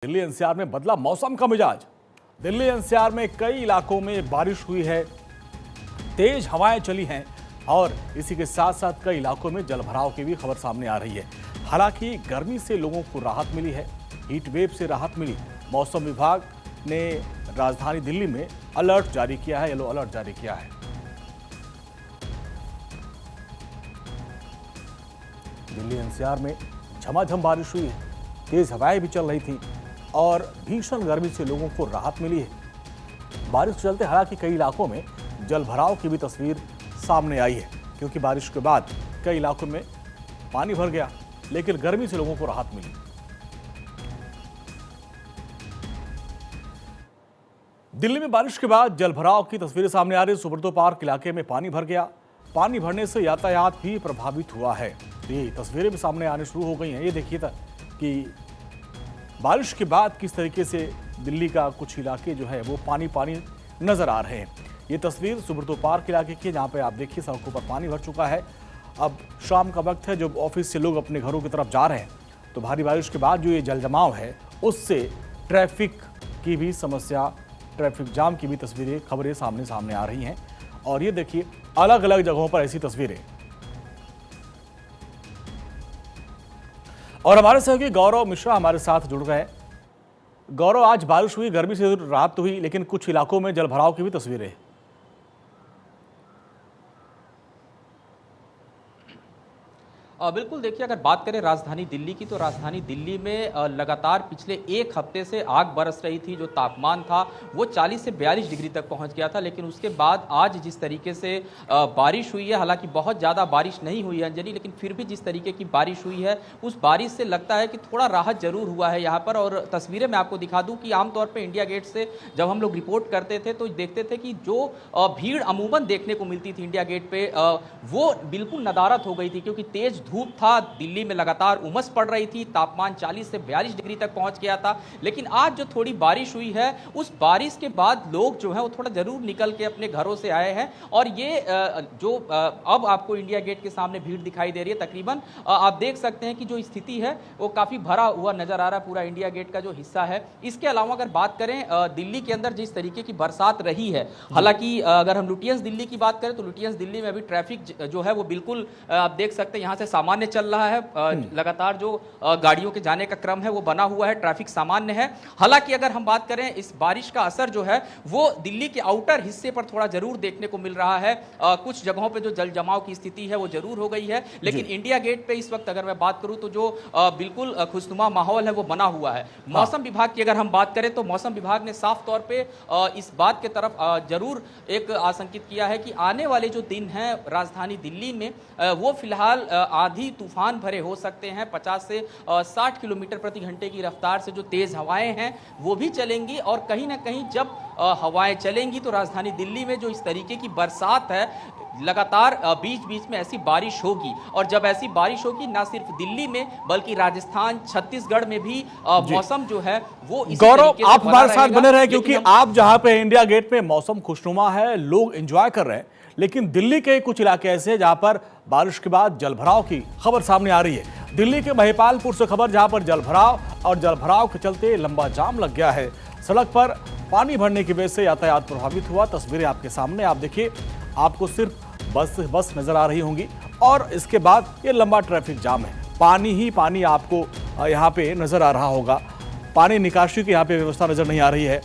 Delhi NCR में बदला मौसम का मिजाज। दिल्ली एनसीआर में कई इलाकों में बारिश हुई है, तेज हवाएं चली हैं और इसी के साथ साथ कई इलाकों में जलभराव की भी खबर सामने आ रही है। हालांकि गर्मी से लोगों को राहत मिली है, हीट वेव से राहत मिली। मौसम विभाग ने राजधानी दिल्ली में अलर्ट जारी किया है, येलो अलर्ट जारी किया है। दिल्ली एनसीआर में झमाझम बारिश हुई है, तेज हवाएं भी चल रही थी और भीषण गर्मी से लोगों को राहत मिली है। बारिश के चलते हालांकि कई इलाकों में जलभराव की भी तस्वीर सामने आई है, क्योंकि बारिश के बाद कई इलाकों में पानी भर गया, लेकिन गर्मी से लोगों को राहत मिली। दिल्ली में बारिश के बाद जलभराव की तस्वीरें सामने आ रही है। सुब्रतो पार्क इलाके में पानी भर गया, पानी भरने से यातायात भी प्रभावित हुआ है। ये तस्वीरें भी सामने आने शुरू हो गई हैं। ये देखिए कि बारिश के बाद किस तरीके से दिल्ली का कुछ इलाके जो है वो पानी पानी नजर आ रहे हैं। ये तस्वीर सुब्रतो पार्क इलाके की है, जहाँ पे आप देखिए सड़कों पर पानी भर चुका है। अब शाम का वक्त है, जब ऑफिस से लोग अपने घरों की तरफ जा रहे हैं, तो भारी बारिश के बाद जो ये जलजमाव है उससे ट्रैफिक की भी समस्या, ट्रैफिक जाम की भी तस्वीरें, खबरें सामने आ रही हैं। और ये देखिए अलग अलग जगहों पर ऐसी तस्वीरें। और हमारे सहयोगी गौरव मिश्रा हमारे साथ जुड़ गए हैं। गौरव, आज बारिश हुई, गर्मी से राहत हुई, लेकिन कुछ इलाकों में जलभराव की भी तस्वीरें। बिल्कुल, देखिए, अगर बात करें राजधानी दिल्ली की, तो राजधानी दिल्ली में लगातार पिछले एक हफ्ते से आग बरस रही थी। जो तापमान था वो 40 से 42 डिग्री तक पहुंच गया था। लेकिन उसके बाद आज जिस तरीके से बारिश हुई है, हालांकि बहुत ज़्यादा बारिश नहीं हुई है अंजलि, लेकिन फिर भी जिस तरीके की बारिश हुई है उस बारिश से लगता है कि थोड़ा राहत जरूर हुआ है यहाँ पर। और तस्वीरें मैं आपको दिखा दूँ कि आमतौर पर इंडिया गेट से जब हम लोग रिपोर्ट करते थे तो देखते थे कि जो भीड़ अमूमन देखने को मिलती थी इंडिया गेट पर, वो बिल्कुल नदारत हो गई थी, क्योंकि तेज धूप था, दिल्ली में लगातार उमस पड़ रही थी, तापमान 40 से 42 डिग्री तक पहुंच गया था। लेकिन आज जो थोड़ी बारिश हुई है, उस बारिश के बाद लोग जो है वो थोड़ा जरूर निकल के अपने घरों से आए हैं। और ये अब आपको इंडिया गेट के सामने भीड़ दिखाई दे रही है। तकरीबन आप देख सकते हैं कि जो स्थिति है वो काफी भरा हुआ नजर आ रहा है, पूरा इंडिया गेट का जो हिस्सा है। इसके अलावा अगर बात करें दिल्ली के अंदर जिस तरीके की बरसात रही है, हालांकि अगर हम लुटियंस दिल्ली की बात करें तो लुटियंस दिल्ली में अभी ट्रैफिक जो है वो बिल्कुल आप देख सकते हैं यहाँ से सामान्य चल रहा है। लगातार जो गाड़ियों के जाने का क्रम है वो बना हुआ है, ट्रैफिक सामान्य है। हालांकि अगर हम बात करें, इस बारिश का असर जो है वो दिल्ली के आउटर हिस्से पर थोड़ा जरूर देखने को मिल रहा है। कुछ जगहों पे जो जल जमाव की स्थिति है वो जरूर हो गई है। लेकिन इंडिया गेट पे इस वक्त अगर मैं बात करूं तो जो बिल्कुल खुशनुमा माहौल है वो बना हुआ है। मौसम विभाग की अगर हम बात करें तो मौसम विभाग ने साफ तौर पे इस बात की तरफ जरूर एक आशंकित किया है कि आने वाले जो दिन हैं राजधानी दिल्ली में वो फिलहाल आंधी तूफान भरे हो सकते हैं। 50 से 60 किलोमीटर प्रति घंटे की रफ्तार से जो तेज हवाएं हैं वो भी चलेंगी। और कहीं ना कहीं जब हवाएं चलेंगी तो राजधानी दिल्ली में जो इस तरीके की बरसात है, लगातार बीच बीच में ऐसी बारिश होगी। और जब ऐसी बारिश होगी, ना सिर्फ दिल्ली में बल्कि राजस्थान, छत्तीसगढ़ में भी मौसम जो है वो गौरव, आप हमारे साथ बने रहे, क्योंकि आप जहां पे इंडिया गेट पे मौसम खुशनुमा है, लोग एंजॉय कर रहे हैं, लेकिन दिल्ली के कुछ इलाके ऐसे हैं जहां पर बारिश के बाद जलभराव की खबर सामने आ रही है। दिल्ली के महिपालपुर से खबर, जहां पर जलभराव और जलभराव के चलते लंबा जाम लग गया है। सड़क पर पानी भरने की वजह से यातायात प्रभावित हुआ। तस्वीरें आपके सामने, आप देखिए, आपको सिर्फ बस नजर आ रही होंगी और इसके बाद ये लंबा ट्रैफिक जाम है। पानी ही पानी आपको यहाँ पे नजर आ रहा होगा। पानी निकासी की यहाँ पे व्यवस्था नजर नहीं आ रही है।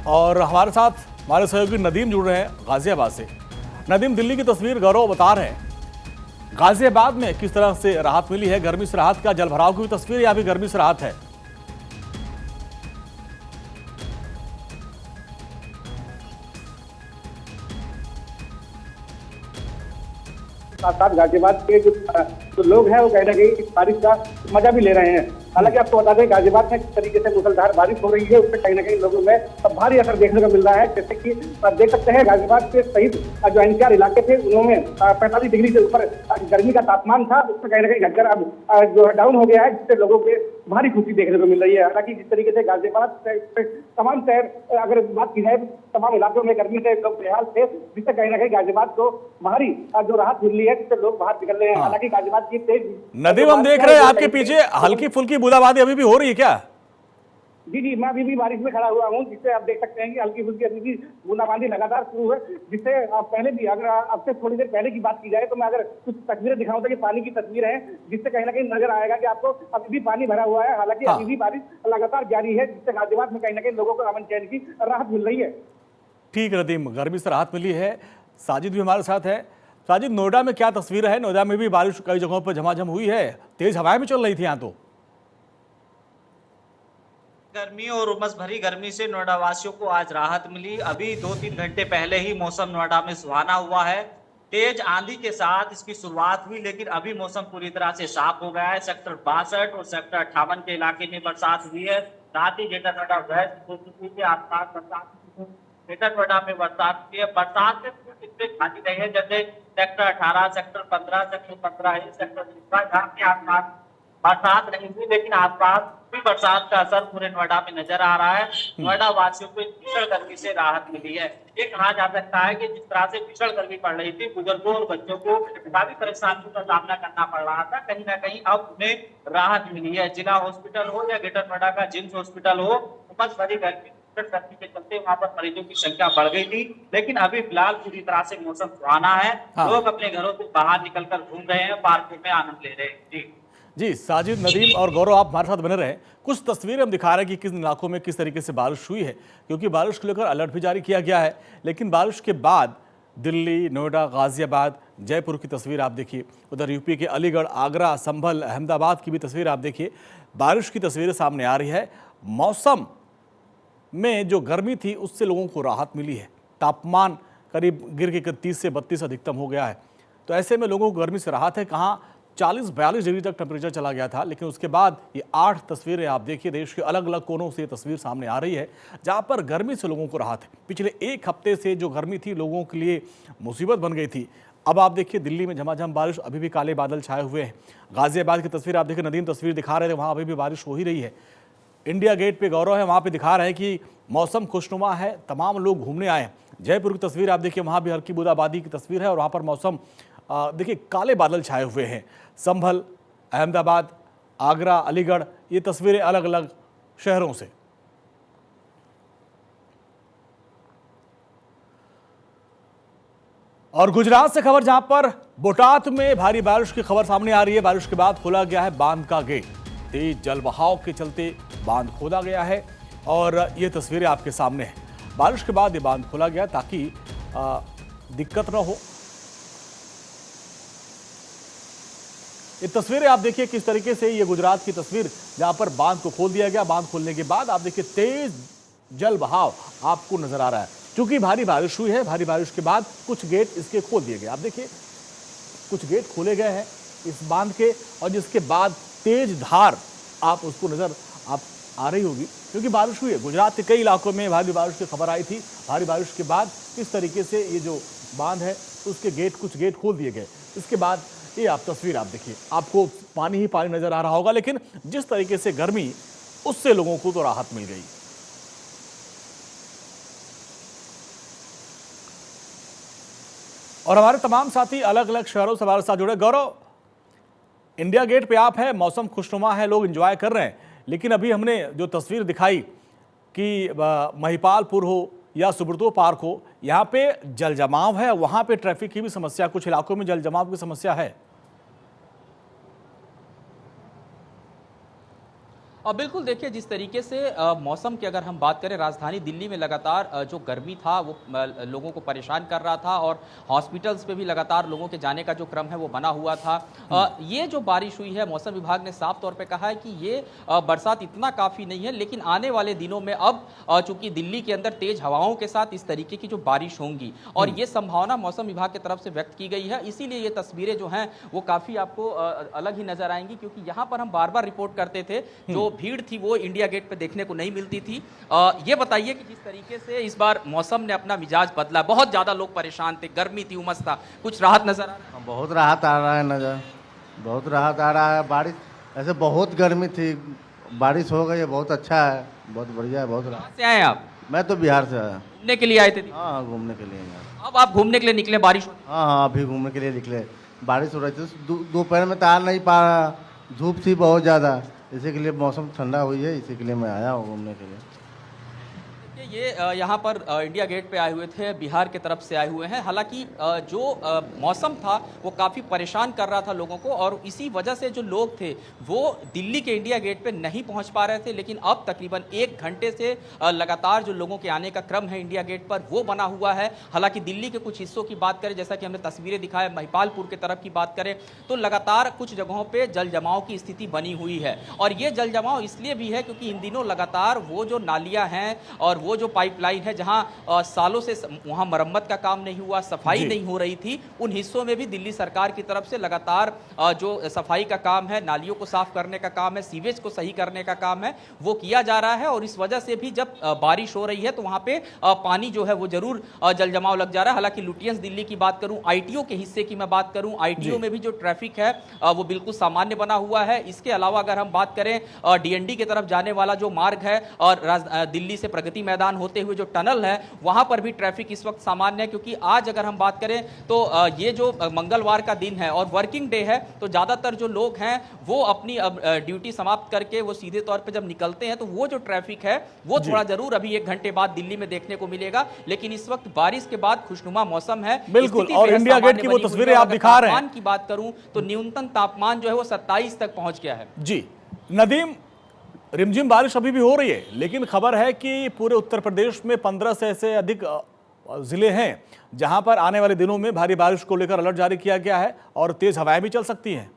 और हमारे साथ हमारे सहयोगी नदीम जुड़ रहे हैं गाजियाबाद से। नदीम, दिल्ली की तस्वीर गौरव बता रहे हैं, गाजियाबाद में किस तरह से राहत मिली है? गर्मी से राहत, का जलभराव की भी तस्वीर या फिर गर्मी से राहत है? साथ साथ गाजियाबाद के जो लोग हैं वो कहीं ना कहीं इस बारिश का मजा भी ले रहे हैं। हालांकि आपको बता दें गाजियाबाद में किस तरीके से मूसलाधार बारिश हो रही है, उससे कहीं ना कहीं लोगों में भारी असर देखने को मिल रहा है। जैसे कि देख सकते हैं गाजियाबाद के सहित जो एनसीआर इलाके थे उनमें 45 डिग्री से ऊपर गर्मी का तापमान था, उससे कहीं ना कहीं घटकर अब जो डाउन हो गया है, जिससे लोगों के भारी खुशी देखने को मिल रही है। हालांकि जिस तरीके से गाजियाबाद तमाम शहर अगर बात की जाए तमाम इलाकों में गर्मी से लोग बेहाल थे, जिससे कहीं ना कहीं गाजियाबाद को भारी जो राहत मिल रही है, जिससे लोग बाहर निकल रहे हैं। हालांकि गाजियाबाद की तेज नदीम, हम देख रहे हैं आपके पीछे हल्की फुल्की बूंदाबांदी अभी भी हो रही है क्या? जी, मैं अभी भी बारिश में खड़ा हुआ हूँ, जिससे आप देख सकते हैं कि हल्की फुल्की अभी भी बूंदाबांदी लगातार शुरू है। जिससे पहले भी अगर आपसे थोड़ी देर पहले की बात की जाए तो मैं अगर कुछ तस्वीरें दिखाऊं तो ये पानी की तस्वीरें हैं, जिससे कहीं ना कहीं नजर आएगा कि आपको अभी भी पानी भरा हुआ है। हालांकि अभी भी बारिश लगातार जारी है, जिससे गाजियाबाद में कहीं ना कहीं लोगों को अमन चैन की राहत मिल रही है। ठीक है नदीम, गर्मी से राहत मिली है। साजिद भी हमारे साथ है। साजिद, नोएडा में क्या तस्वीर है? नोएडा में भी बारिश कई जगहों पर झमाझम हुई है, तेज हवाएं भी चल रही थी यहाँ तो। गर्मी और उमस भरी गर्मी से नोएडा वासियों को आज राहत मिली। अभी 2-3 घंटे पहले ही मौसम नोएडा में सुहाना हुआ है। तेज आंधी के साथ इसकी शुरुआत हुई, लेकिन अभी मौसम पूरी तरह से साफ हो गया है। सेक्टर 62 और सेक्टर 58 के इलाके में बरसात हुई है। साथ ही ग्रेटर नोएडा वेस्ट के आसपास बरसात हुई है। ग्रेटर नोएडा में बरसात हुई है। बरसात से कुछ हिस्से खाली रहे हैं, जैसे sector 18, sector 15, sector 15A, sector 16 जहाँ के आसपास बरसात नहीं हुई, लेकिन आसपास भी बरसात का असर पूरे नोएडा में नजर आ रहा है। नोएडा वासियों को भीषण गर्मी से राहत मिली है। ये कहा जा सकता है कि जिस तरह से भीषण गर्मी पड़ रही थी, बुजुर्गों और बच्चों को काफी परेशानियों का सामना करना पड़ रहा था, कहीं ना कहीं अब उन्हें राहत मिली है। जिला हॉस्पिटल हो या ग्रेटर नोएडा का जिम्स हॉस्पिटल हो, उमस भरी गर्मी के चलते वहां पर मरीजों की संख्या बढ़ गई थी, लेकिन अभी फिलहाल पूरी तरह से मौसम सुहाना है। लोग अपने घरों से बाहर निकलकर घूम रहे हैं, पार्कों में आनंद ले रहे हैं। जी साजिद, नदीम और गौरव, आप हमारे साथ बने रहे। कुछ तस्वीरें हम दिखा रहे हैं कि किस इलाकों में किस तरीके से बारिश हुई है, क्योंकि बारिश को लेकर अलर्ट भी जारी किया गया है। लेकिन बारिश के बाद दिल्ली, नोएडा, गाजियाबाद, जयपुर की तस्वीर आप देखिए, उधर यूपी के अलीगढ़, आगरा, संभल, अहमदाबाद की भी तस्वीर आप देखिए। बारिश की तस्वीरें सामने आ रही है। मौसम में जो गर्मी थी उससे लोगों को राहत मिली है। तापमान करीब गिर के 30 से 32 अधिकतम हो गया है। तो ऐसे में लोगों को गर्मी से राहत है। कहाँ 40-42 डिग्री तक टेम्परेचर चला गया था, लेकिन उसके बाद ये 8 तस्वीरें आप देखिए, देश के अलग अलग कोनों से ये तस्वीर सामने आ रही है, जहां पर गर्मी से लोगों को राहत है। पिछले एक हफ्ते से जो गर्मी थी लोगों के लिए मुसीबत बन गई थी। अब आप देखिए दिल्ली में झमाझम बारिश, अभी भी काले बादल छाए हुए हैं। गाजियाबाद की तस्वीर आप देखिए, नदीम तस्वीर दिखा रहे थे, वहाँ अभी भी बारिश हो ही रही है। इंडिया गेट पे गौरव है, वहाँ पे दिखा रहे हैं कि मौसम खुशनुमा है, तमाम लोग घूमने आए हैं। जयपुर की तस्वीर आप देखिए, वहाँ भी हल्की बूंदाबांदी की तस्वीर है और वहाँ पर मौसम देखिए काले बादल छाए हुए हैं। संभल, अहमदाबाद, आगरा, अलीगढ़, ये तस्वीरें अलग अलग शहरों से। और गुजरात से खबर, जहां पर बोटात में भारी बारिश की खबर सामने आ रही है। बारिश के बाद खोला गया है बांध का गेट। तेज जल बहाव के चलते बांध खोला गया है और ये तस्वीरें आपके सामने हैं। बारिश के बाद ये बांध खोला गया ताकि दिक्कत न हो। ये तस्वीरें आप देखिए किस तरीके से, ये गुजरात की तस्वीर जहां पर बांध को खोल दिया गया। बांध खोलने के बाद आप देखिए तेज जल बहाव आपको नजर आ रहा है। क्योंकि भारी बारिश हुई है, भारी बारिश के बाद कुछ गेट इसके खोल दिए गए। आप देखिए कुछ गेट खोले गए हैं इस बांध के, और जिसके बाद तेज धार आप उसको नजर आप आ रही होगी, क्योंकि बारिश हुई है। गुजरात के कई इलाकों में भारी बारिश की खबर आई थी। भारी बारिश के बाद इस तरीके से ये जो बांध है उसके गेट, कुछ गेट खोल दिए गए। इसके बाद ये आप तस्वीर आप देखिए, आपको पानी ही पानी नजर आ रहा होगा, लेकिन जिस तरीके से गर्मी, उससे लोगों को तो राहत मिल गई। और हमारे तमाम साथी अलग अलग शहरों से हमारे साथ जुड़े। गौरव, इंडिया गेट पे आप है, मौसम खुशनुमा है, लोग एंजॉय कर रहे हैं, लेकिन अभी हमने जो तस्वीर दिखाई कि महिपालपुर हो या सुब्रतो पार्क हो, यहाँ पे जल जमाव है, वहाँ पे ट्रैफिक की भी समस्या, कुछ इलाकों में जल जमाव की समस्या है। और बिल्कुल देखिए, जिस तरीके से मौसम की अगर हम बात करें, राजधानी दिल्ली में लगातार जो गर्मी था वो लोगों को परेशान कर रहा था और हॉस्पिटल्स पे भी लगातार लोगों के जाने का जो क्रम है वो बना हुआ था। ये जो बारिश हुई है, मौसम विभाग ने साफ तौर पे कहा है कि ये बरसात इतना काफ़ी नहीं है, लेकिन आने वाले दिनों में अब चूंकि दिल्ली के अंदर तेज हवाओं के साथ इस तरीके की जो बारिश होंगी और ये संभावना मौसम विभाग की तरफ से व्यक्त की गई है, इसीलिए ये तस्वीरें जो हैं वो काफ़ी आपको अलग ही नजर आएंगी, क्योंकि यहाँ पर हम बार बार रिपोर्ट करते थे जो भीड़ थी वो इंडिया गेट पे देखने को नहीं मिलती थी। ये बताइए कि जिस तरीके से इस बार मौसम ने अपना मिजाज बदला, बहुत ज्यादा लोग परेशान थे, गर्मी थी, उमस था, कुछ राहत नजर आ रहा है? बहुत राहत आ रहा है नजर, बहुत राहत आ रहा है। बारिश ऐसे बहुत गर्मी थी, बारिश हो गई है, बहुत अच्छा है, बहुत बढ़िया है, बहुत राहत। कहाँ से आए आप? मैं तो बिहार से आया। घूमने के लिए आए थे? हाँ, घूमने के लिए यार। अब आप घूमने के लिए निकले, बारिश हो रही हाँ हाँ, अभी घूमने के लिए निकले, बारिश हो रही थी, दोपहर में तो आ नहीं पा रहा, धूप थी बहुत ज़्यादा, इसी के लिए मौसम ठंडा हुई है, इसी के लिए मैं आया हूँ घूमने के लिए। ये यहाँ पर इंडिया गेट पे आए हुए थे, बिहार की तरफ से आए हुए हैं। हालांकि जो मौसम था वो काफ़ी परेशान कर रहा था लोगों को और इसी वजह से जो लोग थे वो दिल्ली के इंडिया गेट पे नहीं पहुंच पा रहे थे, लेकिन अब तकरीबन 1 घंटे से लगातार जो लोगों के आने का क्रम है इंडिया गेट पर वो बना हुआ है। हालांकि दिल्ली के कुछ हिस्सों की बात करें, जैसा कि हमने तस्वीरें दिखाया, महिपालपुर की तरफ की बात करें तो लगातार कुछ जगहों पर जल जमाव की स्थिति बनी हुई है और ये जल जमाव इसलिए भी है क्योंकि इन दिनों लगातार वो जो नालियाँ हैं और वो जो पाइपलाइन है जहां सालों से वहां मरम्मत का काम नहीं हुआ, सफाई नहीं हो रही थी, उन हिस्सों में भी दिल्ली सरकार की तरफ से लगातार जो सफाई का काम है, नालियों को साफ करने का काम है, सीवेज को सही करने का काम है, वो किया जा रहा है। और इस वजह से भी जब बारिश हो रही है तो वहां पे पानी जो है वो जरूर जल जमाव लग जा रहा है। हालांकि लुटियंस दिल्ली की बात करूं, आईटीओ के हिस्से की मैं बात करूं, आईटीओ में भी जो ट्रैफिक है वो बिल्कुल सामान्य बना हुआ है। इसके अलावा अगर हम बात करें डीएनडी की तरफ जाने वाला जो मार्ग है और दिल्ली से प्रगति मैदान होते हुए जो टनल है वहां पर भी ट्रैफिक इस वक्त सामान्य है, क्योंकि आज अगर हम बात करें तो ये जो मंगलवार का दिन है और वर्किंग डे है तो ज्यादातर जो लोग हैं वो अपनी ड्यूटी समाप्त करके वो सीधे तौर पे जब निकलते हैं तो वो जो ट्रैफिक है वो थोड़ा जरूर अभी 1 घंटे बाद दिल्ली में देखने को मिलेगा। लेकिन इस वक्त बारिश के बाद खुशनुमा मौसम है बिल्कुल, और इंडिया गेट की वो तस्वीरें आप दिखा रहे हैं। तापमान की बात करूं तो न्यूनतम तापमान जो है वो 27 तक पहुंच गया है। जी नदीम, रिमझिम बारिश अभी भी हो रही है, लेकिन खबर है कि पूरे उत्तर प्रदेश में 15 से ऐसे अधिक जिले हैं जहां पर आने वाले दिनों में भारी बारिश को लेकर अलर्ट जारी किया गया है और तेज हवाएं भी चल सकती हैं।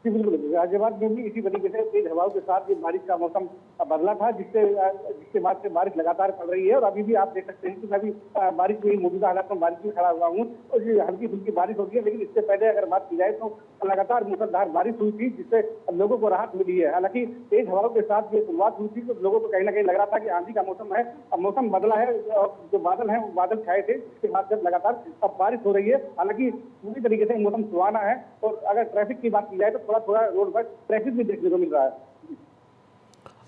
बिल्कुल, गाजियाबाद में भी इसी तरीके से तेज हवाओं के साथ ये बारिश का मौसम बदला था, जिसके बाद से बारिश लगातार पड़ रही है। और अभी भी आप देख सकते हैं कि मैं भी बारिश में मौजूदा हालात में बारिश में खड़ा हुआ हूँ और ये हल्की फुल्की बारिश होती है। लेकिन इससे पहले अगर बात की जाए तो लगातार मूसलाधार बारिश हुई थी, जिससे लोगों को राहत मिली है। हालांकि तेज हवाओं के साथ ये शुरुआत हुई थी तो लोगों को कहीं ना कहीं लग रहा था कि आंधी का मौसम है। अब मौसम बदला है, जो बादल है वो बादल छाए थे, जिसके बाद जब लगातार अब बारिश हो रही है। हालांकि पूरी तरीके से मौसम सुहाना है और अगर ट्रैफिक की बात की जाए तो थोड़ा थोड़ा रोड पर ट्रैफिक भी देखने को मिल रहा है।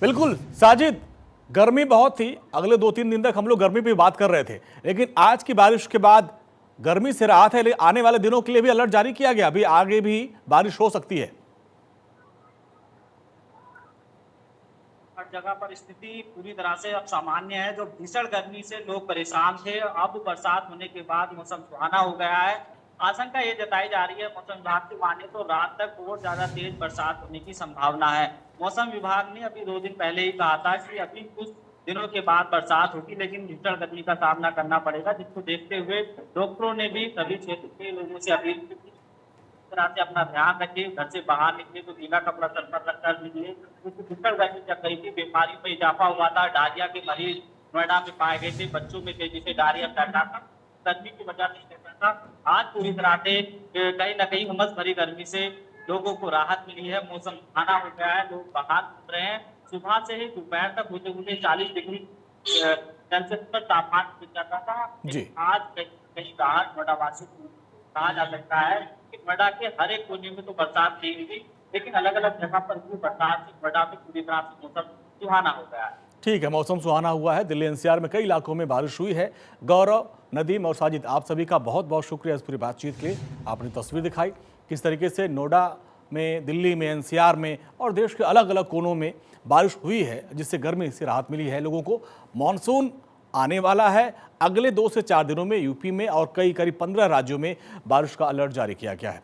बिल्कुल साजिद, गर्मी बहुत थी, अगले 2-3 दिन तक हम लोग गर्मी पे बात कर रहे थे, लेकिन आज की बारिश के बाद गर्मी से राहत है। लेकिन आने वाले दिनों के लिए भी अलर्ट जारी किया गया, अभी आगे भी बारिश हो सकती है। हर जगह पर स्थिति पूरी तरह से अब सामान्य है। जो भीषण गर्मी से लोग परेशान थे, अब बरसात होने के बाद मौसम सुहाना हो गया है। आशंका ये जताई जा रही है मौसम विभाग की माने तो रात तक और ज्यादा तेज बरसात होने की संभावना है। मौसम विभाग ने अभी 2 दिन पहले ही कहा था कि अभी कुछ दिनों के बाद बरसात होगी, लेकिन भीषण गर्मी का सामना करना पड़ेगा, जिसको देखते हुए डॉक्टरों ने भी सभी क्षेत्र के लोगों से अपील की इस तरह से अपना ध्यान रखिए, घर से बाहर निकले तो गीला कपड़ा सर पर रख कर दीजिए, क्योंकि भीषण गर्मी जब गई थी बीमारियों में इजाफा हुआ था। डायरिया के मरीज नोएडा में पाए गए थे, बच्चों में तेजी से डायरिया फैलता था, गर्मी की वजह से था। आज पूरी तरह से कहीं ना कहीं उमस भरी गर्मी से लोगों को राहत मिली है, मौसम सुहाना हो गया है, लोग बाहर घूम रहे हैं। सुबह से ही दोपहर तक होते हुए 40 डिग्री सेल्सियस पर तापमान गिर जाता था। आज कहीं बाहर नोएडा वासियों को कहा जा सकता है कि नोएडा के हर एक कोने में तो बरसात नहीं हुई, लेकिन अलग अलग जगह पर भी बरसात से नोएडा में पूरी तरह से मौसम सुहाना हो गया है। ठीक है, मौसम सुहाना हुआ है। दिल्ली एनसीआर में कई इलाकों में बारिश हुई है। गौरव, नदीम और साजिद, आप सभी का बहुत बहुत शुक्रिया इस पूरी बातचीत के लिए। आपने तस्वीर दिखाई किस तरीके से नोएडा में, दिल्ली में, एनसीआर में और देश के अलग अलग कोनों में बारिश हुई है, जिससे गर्मी से राहत मिली है लोगों को। मॉनसून आने वाला है, अगले 2 से 4 दिनों में यूपी में और करीब 15 राज्यों में बारिश का अलर्ट जारी किया गया है।